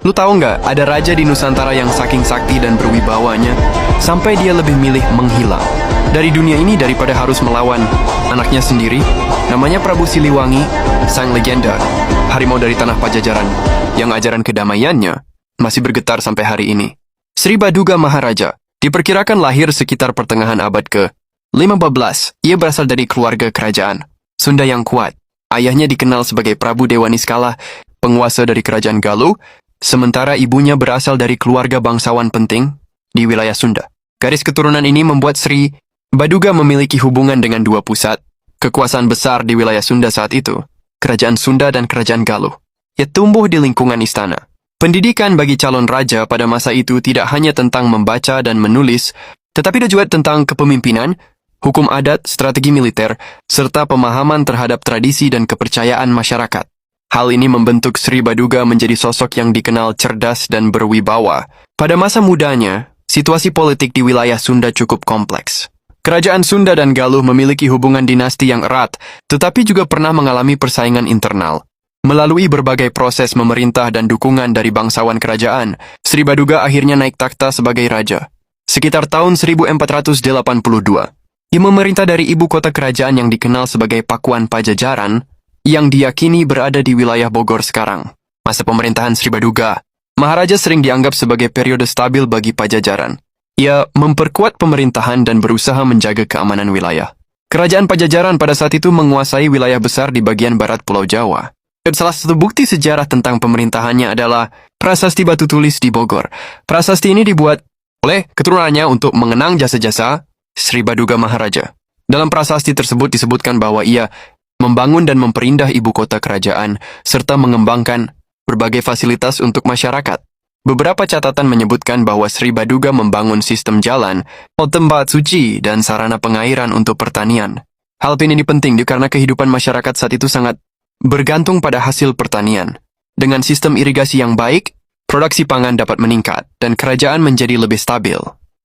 Lu tahu nggak, ada raja di Nusantara yang saking sakti dan berwibawanya, sampai dia lebih milih menghilang dari dunia ini daripada harus melawan anaknya sendiri. Namanya Prabu Siliwangi, sang legenda, harimau dari tanah Pajajaran, yang ajaran kedamaiannya masih bergetar sampai hari ini. Sri Baduga Maharaja diperkirakan lahir sekitar pertengahan abad ke-15. Ia berasal dari keluarga kerajaan Sunda yang kuat. Ayahnya dikenal sebagai Prabu Dewa Niskala, penguasa dari kerajaan Galuh, sementara ibunya berasal dari keluarga bangsawan penting di wilayah Sunda. Garis keturunan ini membuat Sri Baduga memiliki hubungan dengan dua pusat kekuasaan besar di wilayah Sunda saat itu, Kerajaan Sunda dan Kerajaan Galuh. Ia tumbuh di lingkungan istana. Pendidikan bagi calon raja pada masa itu tidak hanya tentang membaca dan menulis, tetapi juga tentang kepemimpinan, hukum adat, strategi militer, serta pemahaman terhadap tradisi dan kepercayaan masyarakat. Hal ini membentuk Sri Baduga menjadi sosok yang dikenal cerdas dan berwibawa. Pada masa mudanya, situasi politik di wilayah Sunda cukup kompleks. Kerajaan Sunda dan Galuh memiliki hubungan dinasti yang erat, tetapi juga pernah mengalami persaingan internal. Melalui berbagai proses memerintah dan dukungan dari bangsawan kerajaan, Sri Baduga akhirnya naik takhta sebagai raja. Sekitar tahun 1482, ia memerintah dari ibu kota kerajaan yang dikenal sebagai Pakuan Pajajaran, yang diyakini berada di wilayah Bogor sekarang. Masa pemerintahan Sri Baduga Maharaja sering dianggap sebagai periode stabil bagi Pajajaran. Ia memperkuat pemerintahan dan berusaha menjaga keamanan wilayah. Kerajaan Pajajaran pada saat itu menguasai wilayah besar di bagian barat Pulau Jawa. Dan salah satu bukti sejarah tentang pemerintahannya adalah prasasti batu tulis di Bogor. Prasasti ini dibuat oleh keturunannya untuk mengenang jasa-jasa Sri Baduga Maharaja. Dalam prasasti tersebut disebutkan bahwa ia membangun dan memperindah ibu kota kerajaan, serta mengembangkan berbagai fasilitas untuk masyarakat. Beberapa catatan menyebutkan bahwa Sri Baduga membangun sistem jalan, tempat suci, dan sarana pengairan untuk pertanian. Hal ini penting karena kehidupan masyarakat saat itu sangat bergantung pada hasil pertanian. Dengan sistem irigasi yang baik, produksi pangan dapat meningkat, dan kerajaan menjadi lebih stabil.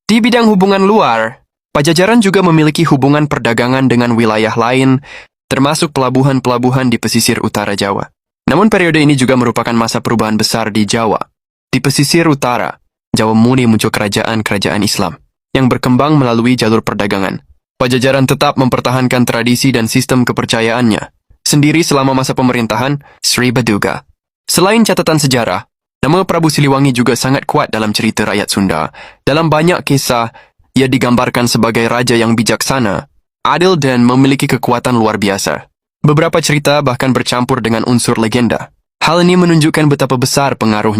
Di bidang hubungan luar, Pajajaran juga memiliki hubungan perdagangan dengan wilayah lain, termasuk pelabuhan-pelabuhan di pesisir utara Jawa. Namun periode ini juga merupakan masa perubahan besar di Jawa. Di pesisir utara, Jawa mulai muncul kerajaan-kerajaan Islam yang berkembang melalui jalur perdagangan. Pajajaran tetap mempertahankan tradisi dan sistem kepercayaannya sendiri selama masa pemerintahan Sri Baduga. Selain catatan sejarah, nama Prabu Siliwangi juga sangat kuat dalam cerita rakyat Sunda. Dalam banyak kisah, ia digambarkan sebagai raja yang bijaksana, adil, dan memiliki kekuatan luar biasa. Beberapa cerita bahkan bercampur dengan unsur legenda. Hal ini menunjukkan betapa besar pengaruhnya